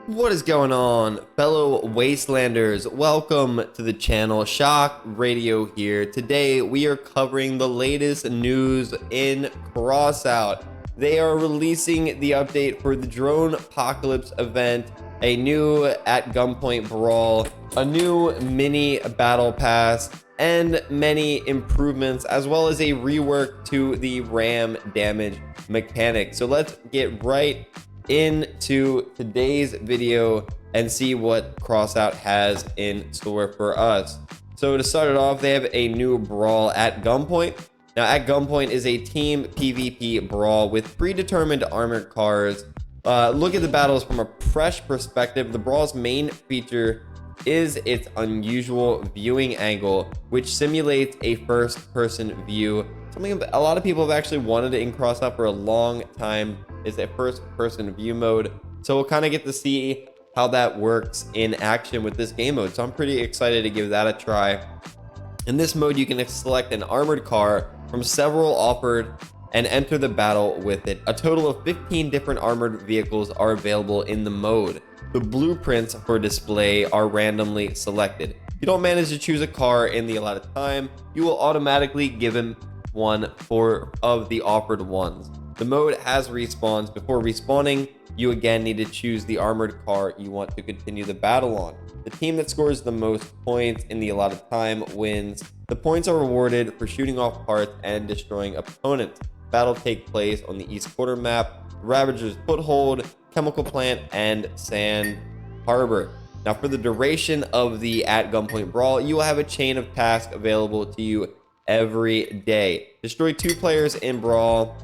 What is going on, fellow Wastelanders? Welcome to the channel. Shock Radio here. Today we are covering the latest news in Crossout. They are releasing the update for the Drone Apocalypse event, a new at gunpoint brawl, a new mini battle pass, and many improvements, as well as a rework to the ram damage mechanic. So let's get right into today's video and see what Crossout has in store for us. So to start it off, they have a new brawl at gunpoint. Now at gunpoint is a team PvP brawl with predetermined armored cars. Look at the battles from a fresh perspective. The brawl's main feature is its unusual viewing angle, which simulates a first-person view. Something a lot of people have actually wanted it in Crossout for a long time is a first-person view mode. So we'll kind of get to see how that works in action with this game mode. So I'm pretty excited to give that a try. In this mode, you can select an armored car from several offered and enter the battle with it. A total of 15 different armored vehicles are available in the mode. The blueprints for display are randomly selected. If you don't manage to choose a car in the allotted time, you will automatically given one of the offered ones. The mode has respawns. Before respawning, you again need to choose the armored car you want to continue the battle on. The team that scores the most points in the allotted time wins. The points are rewarded for shooting off parts and destroying opponents. Battle take place on the east quarter map, Ravager's Foothold, Chemical Plant, and Sand Harbor. Now for the duration of the at gunpoint brawl, you will have a chain of tasks available to you every day. Destroy 2 players in brawl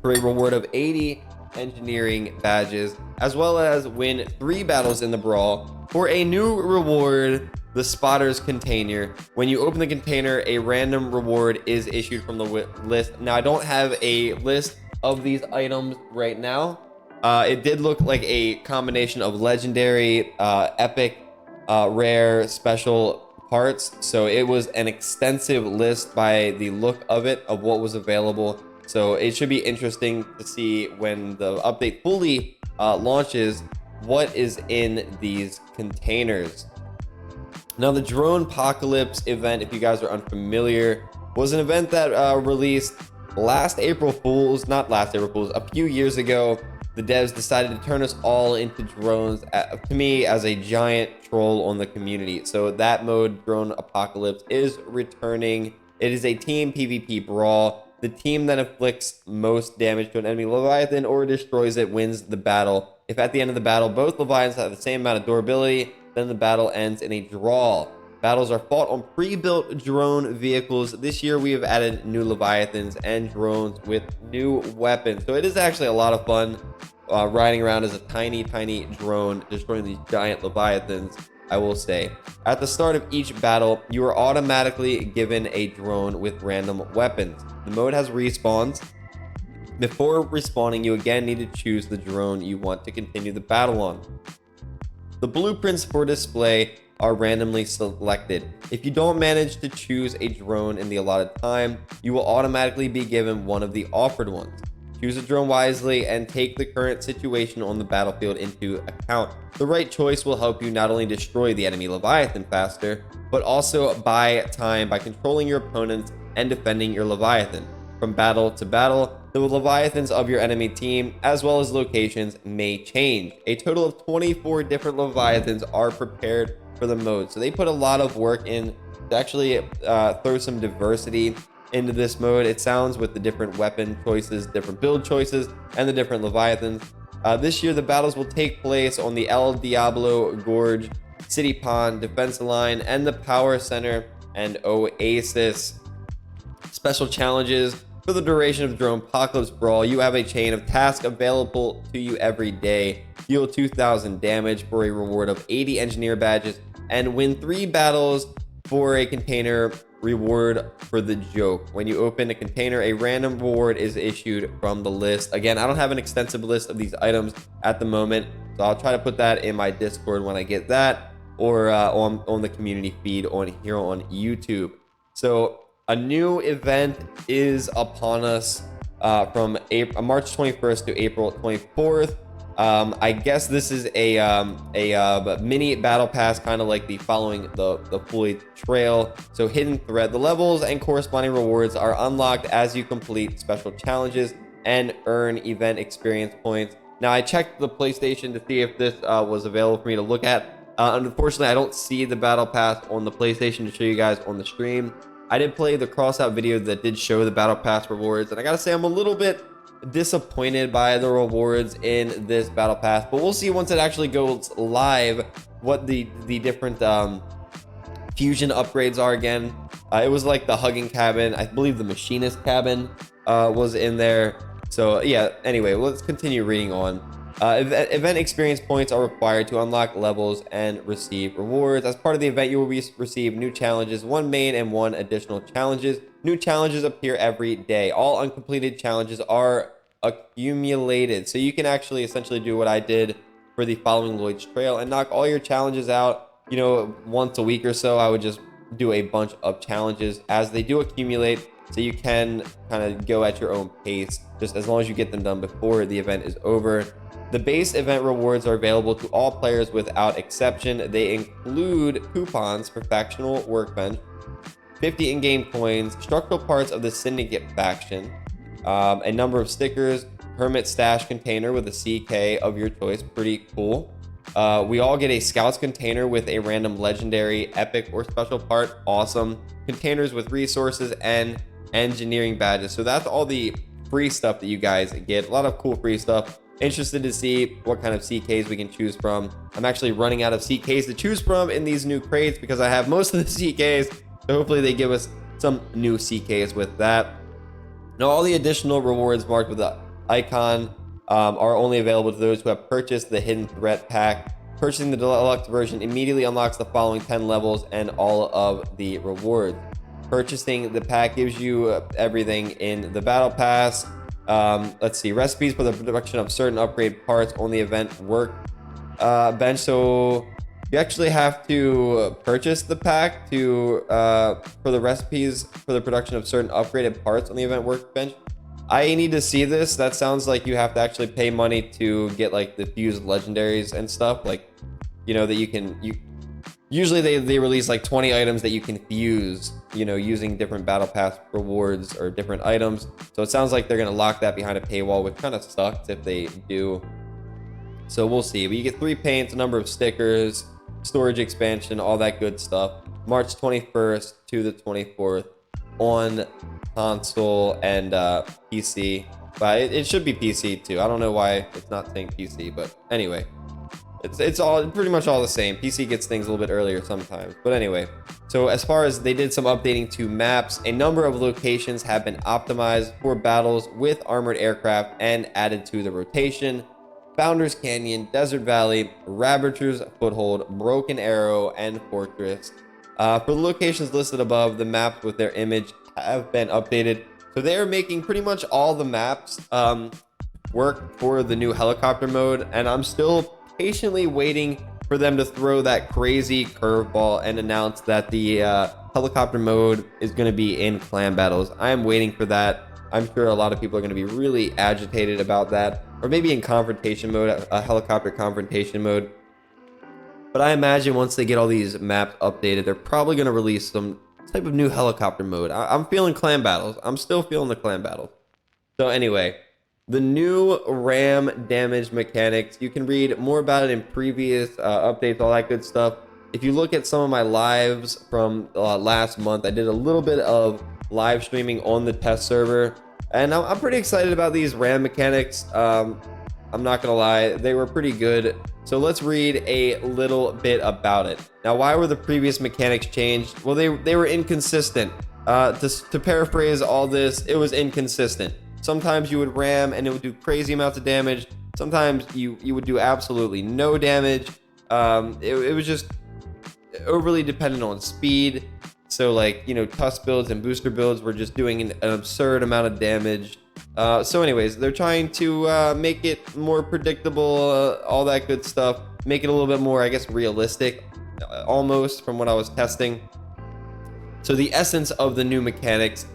for a reward of 80 engineering badges, as well as win 3 battles in the brawl for a new reward, the Spotter's Container. When you open the container, a random reward is issued from the list. Now I don't have a list of these items right now. It did look like a combination of legendary, epic, rare, special parts. So it was an extensive list by the look of it, of what was available. So it should be interesting to see when the update fully launches what is in these containers. Now the Drone Apocalypse event, if you guys are unfamiliar, was an event that released a few years ago. The devs decided to turn us all into drones, to me, as a giant troll on the community. So that mode, Drone Apocalypse, is returning. It is a team PvP brawl. The team that inflicts most damage to an enemy Leviathan or destroys it wins the battle. If at the end of the battle both Leviathans have the same amount of durability, then the battle ends in a draw. Battles are fought on pre-built drone vehicles. This year we have added new Leviathans and drones with new weapons. So it is actually a lot of fun riding around as a tiny drone destroying these giant Leviathans, I will say. At the start of each battle, you are automatically given a drone with random weapons. The mode has respawns. Before respawning, you again need to choose the drone you want to continue the battle on. The blueprints for display are randomly selected. If you don't manage to choose a drone in the allotted time, you will automatically be given one of the offered ones. Choose a drone wisely and take the current situation on the battlefield into account. The right choice will help you not only destroy the enemy Leviathan faster, but also buy time by controlling your opponents and defending your Leviathan. From battle to battle, the Leviathans of your enemy team, as well as locations, may change. A total of 24 different Leviathans are prepared for the mode. So they put a lot of work in to actually throw some diversity into this mode. It sounds, with the different weapon choices, different build choices, and the different Leviathans. This year, the battles will take place on the El Diablo Gorge, City Pond, Defense Line, and the Power Center and Oasis. Special challenges. For the duration of Drone Apocalypse Brawl, you have a chain of tasks available to you every day. Deal 2,000 damage for a reward of 80 engineer badges, and win 3 battles for a container reward for the joke. When you open a container, a random reward is issued from the list. Again, I don't have an extensive list of these items at the moment, so I'll try to put that in my Discord when I get that, or on the community feed here on YouTube. So a new event is upon us from March 21st to April 24th. I guess this is a mini battle pass, kind of like the following the Floyd Trail. So hidden thread. The levels and corresponding rewards are unlocked as you complete special challenges and earn event experience points. Now, I checked the PlayStation to see if this was available for me to look at. Unfortunately, I don't see the battle pass on the PlayStation to show you guys on the stream. I did play the Crossout video that did show the battle pass rewards, and I gotta say I'm a little bit disappointed by the rewards in this battle pass, but we'll see once it actually goes live what the different fusion upgrades are again. It was like the hugging cabin, I believe the machinist cabin was in there. So yeah, anyway, let's continue reading on. Event experience points are required to unlock levels and receive rewards. As part of the event, you will receive new challenges, 1 main and 1 additional challenges. New challenges appear every day. All uncompleted challenges are accumulated. So you can actually essentially do what I did for the following Lloyd's Trail and knock all your challenges out, you know, once a week or so. I would just do a bunch of challenges as they do accumulate. So you can kind of go at your own pace, just as long as you get them done before the event is over. The base event rewards are available to all players without exception. They include coupons for factional workbench, 50 in-game coins, structural parts of the Syndicate faction, a number of stickers, hermit stash container with a CK of your choice, pretty cool. We all get a scouts container with a random legendary, epic, or special part, awesome. Containers with resources and engineering badges. So that's all the free stuff that you guys get. A lot of cool free stuff. Interested to see what kind of CKs we can choose from. I'm actually running out of CKs to choose from in these new crates because I have most of the CKs. So hopefully they give us some new CKs with that. Now all the additional rewards marked with the icon are only available to those who have purchased the Hidden Threat Pack. Purchasing the deluxe version immediately unlocks the following 10 levels and all of the rewards. Purchasing the pack gives you everything in the Battle Pass. Let's see, recipes for the production of certain upgrade parts on the event work bench. So you actually have to purchase the pack to for the recipes for the production of certain upgraded parts on the event workbench. I need to see this. That sounds like you have to actually pay money to get like the fused legendaries and stuff, like, you know, that you usually they release like 20 items that you can fuse, you know, using different battle pass rewards or different items. So it sounds like they're gonna lock that behind a paywall, which kind of sucks if they do. So we'll see. But you get 3 paints, a number of stickers, storage expansion, all that good stuff. March 21st to the 24th on console and PC. But it should be PC too. I don't know why it's not saying PC, but anyway. It's all pretty much all the same. PC gets things a little bit earlier sometimes. But anyway, so as far as they did some updating to maps, a number of locations have been optimized for battles with armored aircraft and added to the rotation. Founders Canyon, Desert Valley, Rabbiter's Foothold, Broken Arrow, and Fortress. For the locations listed above, the maps with their image have been updated. So they are making pretty much all the maps work for the new helicopter mode, and I'm still patiently waiting for them to throw that crazy curveball and announce that the helicopter mode is going to be in clan battles. I am waiting for that. I'm sure a lot of people are going to be really agitated about that, or maybe in confrontation mode, a helicopter confrontation mode. But I imagine once they get all these maps updated, they're probably going to release some type of new helicopter mode. I'm feeling clan battles. I'm still feeling the clan battles. So anyway, the new ram damage mechanics, you can read more about it in previous updates, all that good stuff. If you look at some of my lives from last month, I did a little bit of live streaming on the test server, and I'm pretty excited about these ram mechanics. I'm not gonna lie, they were pretty good. So let's read a little bit about it. Now, why were the previous mechanics changed? Well, they were inconsistent. To paraphrase all this, it was inconsistent. Sometimes you would ram and it would do crazy amounts of damage. Sometimes you would do absolutely no damage. It was just overly dependent on speed. So like, you know, tusk builds and booster builds were just doing an absurd amount of damage. So anyways, they're trying to make it more predictable, all that good stuff. Make it a little bit more, I guess, realistic, almost, from what I was testing. So the essence of the new mechanics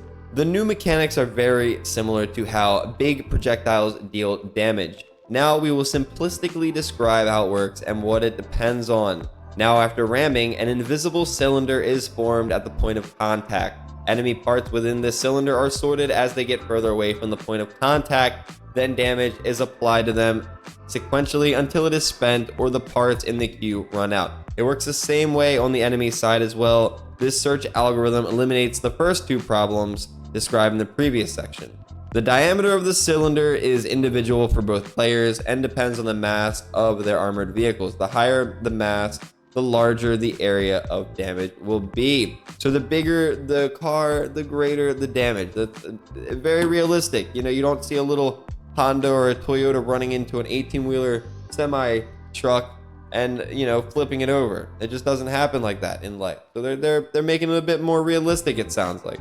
are very similar to how big projectiles deal damage. Now we will simplistically describe how it works and what it depends on. Now after ramming, an invisible cylinder is formed at the point of contact. Enemy parts within this cylinder are sorted as they get further away from the point of contact, then damage is applied to them sequentially until it is spent or the parts in the queue run out. It works the same way on the enemy side as well. This search algorithm eliminates the first two problems described in the previous section. The diameter of the cylinder is individual for both players and depends on the mass of their armored vehicles. The higher the mass, the larger the area of damage will be. So the bigger the car, the greater the damage. That's very realistic. You know, you don't see a little Honda or a Toyota running into an 18-wheeler semi truck and, you know, flipping it over. It just doesn't happen like that in life. So they're making it a bit more realistic, it sounds like.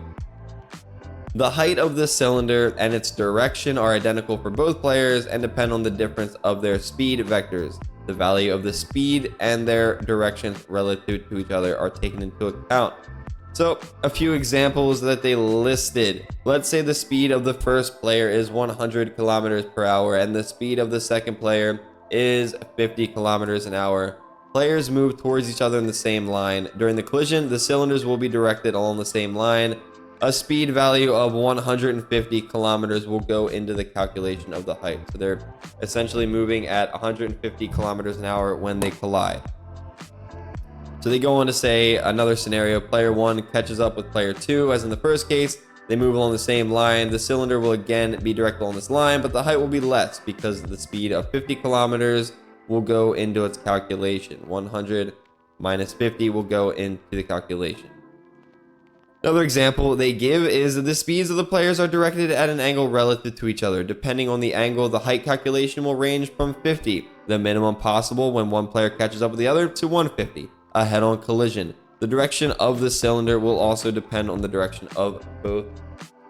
The height of the cylinder and its direction are identical for both players and depend on the difference of their speed vectors. The value of the speed and their directions relative to each other are taken into account. So a few examples that they listed. Let's say the speed of the first player is 100 kilometers per hour and the speed of the second player is 50 kilometers an hour. Players move towards each other in the same line. During the collision, the cylinders will be directed along the same line. A speed value of 150 kilometers will go into the calculation of the height. So they're essentially moving at 150 kilometers an hour when they collide. So they go on to say another scenario, player 1 catches up with player 2, as in the first case. They move along the same line. The cylinder will again be directed along this line, but the height will be less because the speed of 50 kilometers will go into its calculation. 100 minus 50 will go into the calculation. Another example they give is that the speeds of the players are directed at an angle relative to each other. Depending on the angle, the height calculation will range from 50, the minimum possible when one player catches up with the other, to 150, a head-on collision. The direction of the cylinder will also depend on the direction of both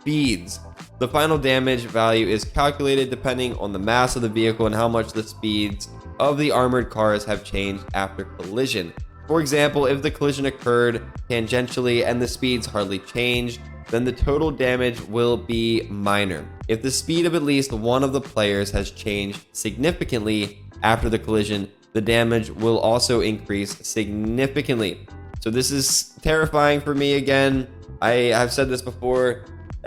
speeds. The final damage value is calculated depending on the mass of the vehicle and how much the speeds of the armored cars have changed after collision. For example, if the collision occurred tangentially and the speeds hardly changed, then the total damage will be minor. If the speed of at least one of the players has changed significantly after the collision, the damage will also increase significantly. So this is terrifying for me again. I have said this before.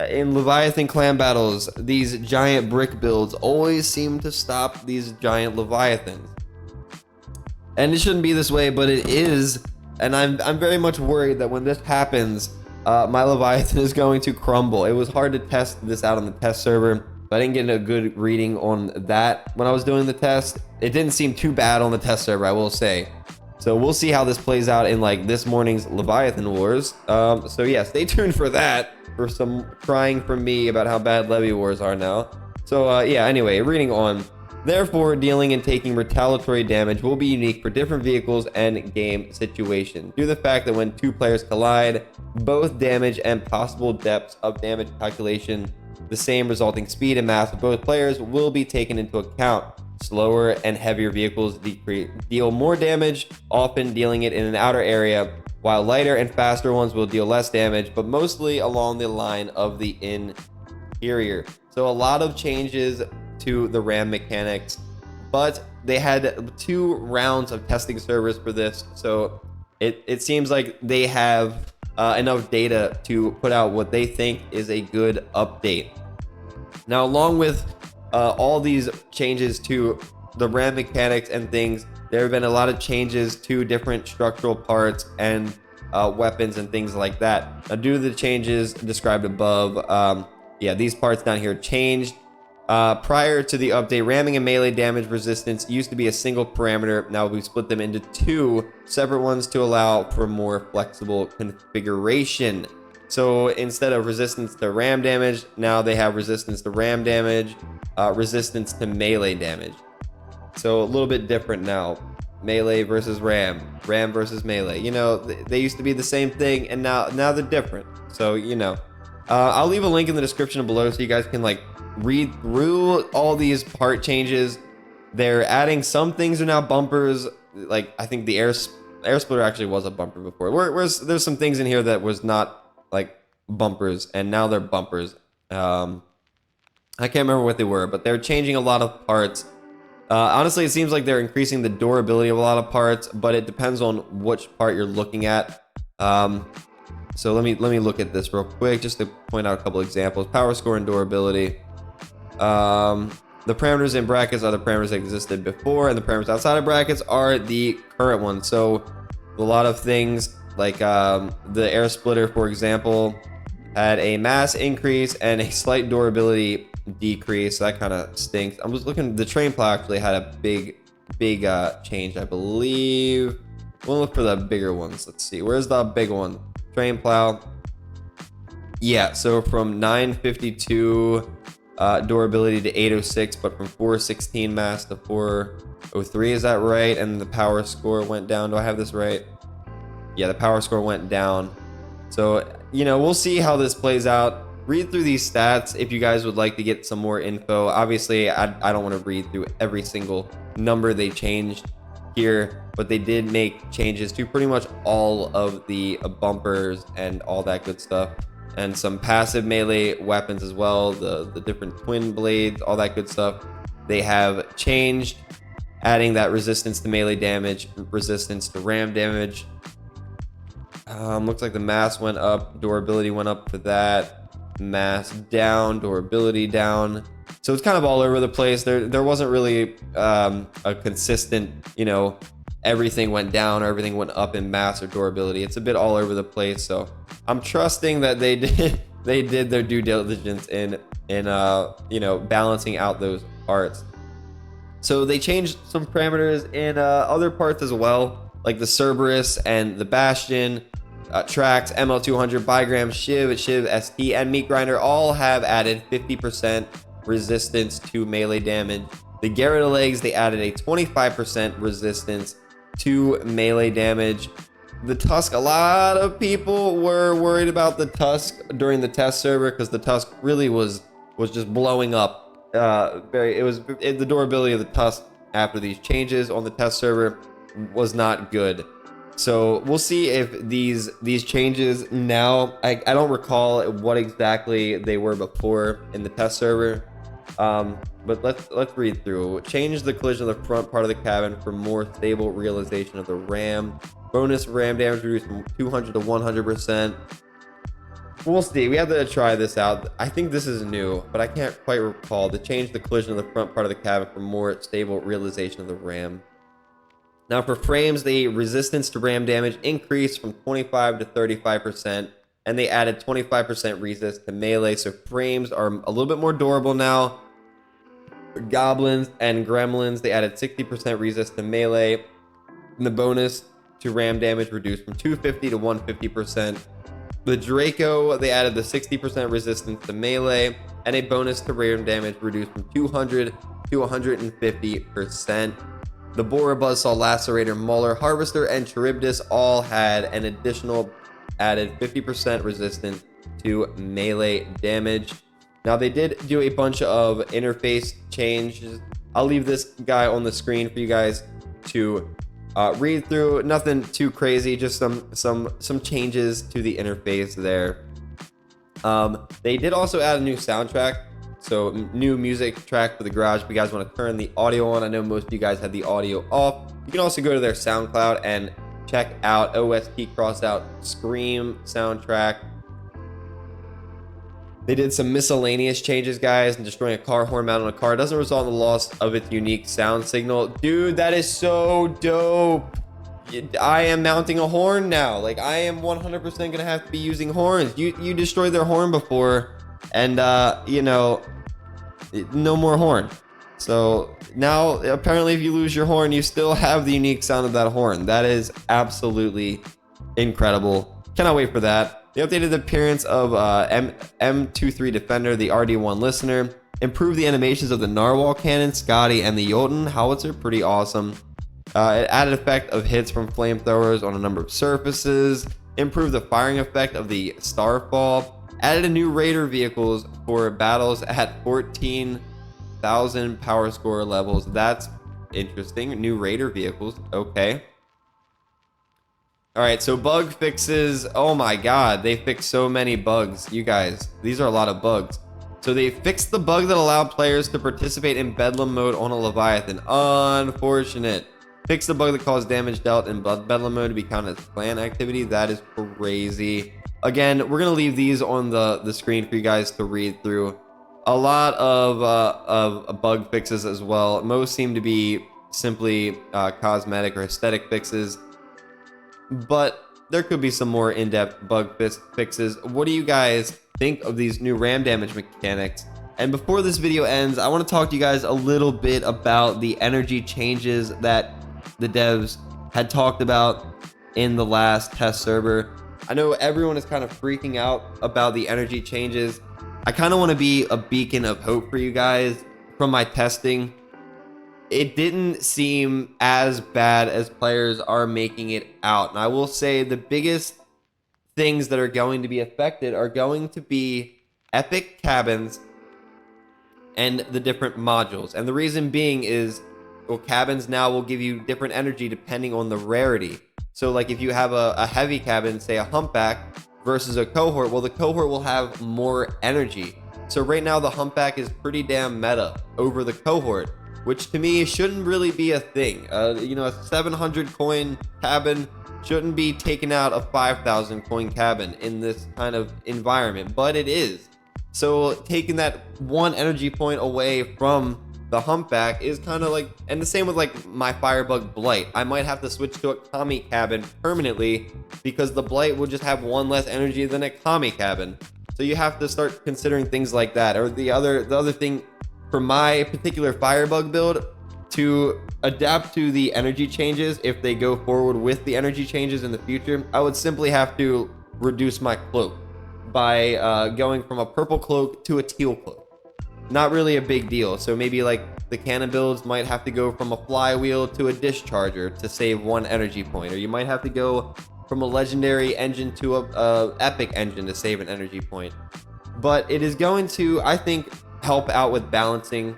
In Leviathan clan battles, these giant brick builds always seem to stop these giant Leviathans. And it shouldn't be this way, but it is. And I'm very much worried that when this happens, my Leviathan is going to crumble. It was hard to test this out on the test server, but I didn't get a good reading on that when I was doing the test. It didn't seem too bad on the test server, I will say. So we'll see how this plays out in like this morning's Leviathan Wars. So yeah, stay tuned for that, for some crying from me about how bad Levy Wars are now. So yeah, anyway, reading on. Therefore, dealing and taking retaliatory damage will be unique for different vehicles and game situations. Due to the fact that when two players collide, both damage and possible depths of damage calculation, the same resulting speed and mass of both players will be taken into account. Slower and heavier vehicles deal more damage, often dealing it in an outer area, while lighter and faster ones will deal less damage, but mostly along the line of the interior. So a lot of changes to the RAM mechanics, but they had 2 rounds of testing servers for this, so it seems like they have enough data to put out what they think is a good update. Now, along with all these changes to the RAM mechanics and things, there have been a lot of changes to different structural parts and weapons and things like that. Now, due to the changes described above, yeah, these parts down here changed. Prior to the update, ramming and melee damage resistance used to be a single parameter. Now we split them into 2 separate ones to allow for more flexible configuration. So instead of resistance to ram damage, now they have resistance to ram damage, resistance to melee damage. So a little bit different now. Melee versus ram, ram versus melee. You know, they used to be the same thing, and now they're different. So, you know, I'll leave a link in the description below so you guys can like read through all these part changes. They're adding some things are now bumpers. Like I think the air splitter actually was a bumper before. Whereas there's some things in here that was not like bumpers, and now they're bumpers. I can't remember what they were, but they're changing a lot of parts. Honestly, it seems like they're increasing the durability of a lot of parts, but it depends on which part you're looking at. So let me look at this real quick just to point out a couple examples. Power score and durability. The parameters in brackets are the parameters that existed before, and the parameters outside of brackets are the current ones. So a lot of things like the air splitter, for example, had a mass increase and a slight durability decrease. So that kind of stinks. I was looking, the train plow actually had a big change, I believe. We'll look for the bigger ones. Let's see, where's the big one? Train plow. Yeah, so from 952 durability to 806, but from 416 mass to 403, is that right? And the power score went down. Do I have this right? Yeah, the power score went down. So, you know, we'll see how this plays out. Read through these stats if you guys would like to get some more info. Obviously, I don't want to read through every single number they changed here, but they did make changes to pretty much all of the bumpers and all that good stuff, and some passive melee weapons as well, the different twin blades, all that good stuff. They have changed, adding that resistance to melee damage, resistance to ram damage. Looks like the mass went up, durability went up for that, mass down, durability down. So it's kind of all over the place. There wasn't really a consistent, you know, everything went down or everything went up in mass or durability. It's a bit all over the place. So I'm trusting that they did their due diligence in you know, balancing out those parts. So they changed some parameters in other parts as well, like the Cerberus and the Bastion. Tracks, ML200, Bigram, Shiv, ST, and Meat Grinder all have added 50% resistance to melee damage. The Garrote legs, they added a 25% resistance to melee damage. The Tusk, a lot of people were worried about the Tusk during the test server because the Tusk really was just blowing up. The durability of the Tusk after these changes on the test server was not good. So we'll see if these changes now, I don't recall what exactly they were before in the test server, but let's read through. Change the collision of the front part of the cabin for more stable realization of the ram. Bonus ram damage reduced from 200 to 100%. We'll see. We have to try this out. I think this is new, but I can't quite recall. To change the collision of the front part of the cabin for more stable realization of the ram. Now for frames, the resistance to ram damage increased from 25 to 35%, and they added 25% resist to melee, so frames are a little bit more durable now. For goblins and gremlins, they added 60% resist to melee, and the bonus to ram damage reduced from 250 to 150%. The Draco, they added the 60% resistance to melee, and a bonus to ram damage reduced from 200 to 150%. The Boar, Buzzsaw, Lacerator, Mauler, Harvester, and Charybdis all had an additional added 50% resistance to melee damage. Now they did do a bunch of interface changes. I'll leave this guy on the screen for you guys to read through. Nothing too crazy, just some changes to the interface there. They did also add a new soundtrack. So new music track for the garage. If you guys want to turn the audio on, I know most of you guys had the audio off. You can also go to their SoundCloud and check out OST Crossout Scream soundtrack. They did some miscellaneous changes, guys, and destroying a car horn mounted on a car doesn't result in the loss of its unique sound signal. Dude, that is so dope. I am mounting a horn now. Like, I am 100% gonna have to be using horns. You destroyed their horn before, and you know, no more horn. So now apparently if you lose your horn, you still have the unique sound of that horn. That is absolutely incredible. Cannot wait for that. They updated the appearance of M23 Defender, the RD1 listener, improved the animations of the Narwhal Cannon, Scotty, and the Jotun howitzer. Pretty awesome. It added effect of hits from flamethrowers on a number of surfaces, improved the firing effect of the Starfall, added a new Raider vehicles for battles at 14,000 power score levels. That's interesting. New Raider vehicles. Okay. All right, so bug fixes. Oh my God, they fixed so many bugs, you guys. These are a lot of bugs. So they fixed the bug that allowed players to participate in Bedlam mode on a Leviathan. Unfortunate. Fixed the bug that caused damage dealt in Bedlam mode to be counted as clan activity. That is crazy. Again, we're going to leave these on the screen for you guys to read through. A lot of bug fixes as well. Most seem to be simply cosmetic or aesthetic fixes, but there could be some more in-depth bug fixes. What do you guys think of these new ram damage mechanics? And before this video ends, I want to talk to you guys a little bit about the energy changes that the devs had talked about in the last test server. I know everyone is kind of freaking out about the energy changes. I kind of want to be a beacon of hope for you guys. From my testing, it didn't seem as bad as players are making it out. And I will say the biggest things that are going to be affected are going to be epic cabins and the different modules. And the reason being is, well, cabins now will give you different energy depending on the rarity. So like if you have a heavy cabin, say a humpback versus a cohort, well, the cohort will have more energy. So right now the humpback is pretty damn meta over the cohort, which to me shouldn't really be a thing. You know, a 700 coin cabin shouldn't be taking out a 5,000 coin cabin in this kind of environment, but it is. So taking that one energy point away from the humpback is kind of like, and the same with like my firebug blight. I might have to switch to a kami cabin permanently because the blight will just have one less energy than a kami cabin. So you have to start considering things like that. Or the other thing for my particular firebug build, to adapt to the energy changes, if they go forward with the energy changes in the future, I would simply have to reduce my cloak by going from a purple cloak to a teal cloak. Not really a big deal. So maybe like the cannon builds might have to go from a flywheel to a discharger to save one energy point, or you might have to go from a legendary engine to a epic engine to save an energy point. But it is going to, I think, help out with balancing,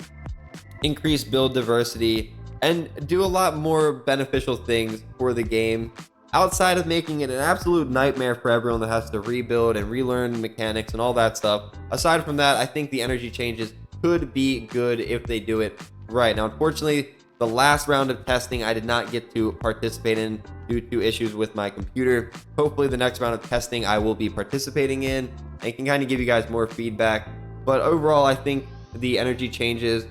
increase build diversity, and do a lot more beneficial things for the game outside of making it an absolute nightmare for everyone that has to rebuild and relearn mechanics and all that stuff. Aside from that, I think the energy changes could be good if they do it right. Now, unfortunately, the last round of testing I did not get to participate in due to issues with my computer. Hopefully the next round of testing I will be participating in and can kind of give you guys more feedback. But overall, I think the energy changes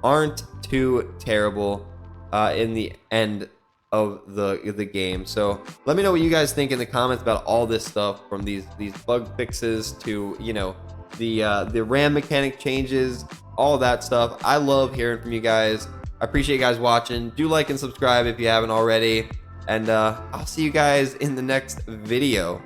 aren't too terrible in the end of the game. So let me know what you guys think in the comments about all this stuff, from these bug fixes to, you know, the RAM mechanic changes, all that stuff. I love hearing from you guys. I appreciate you guys watching. Do like and subscribe if you haven't already, and I'll see you guys in the next video.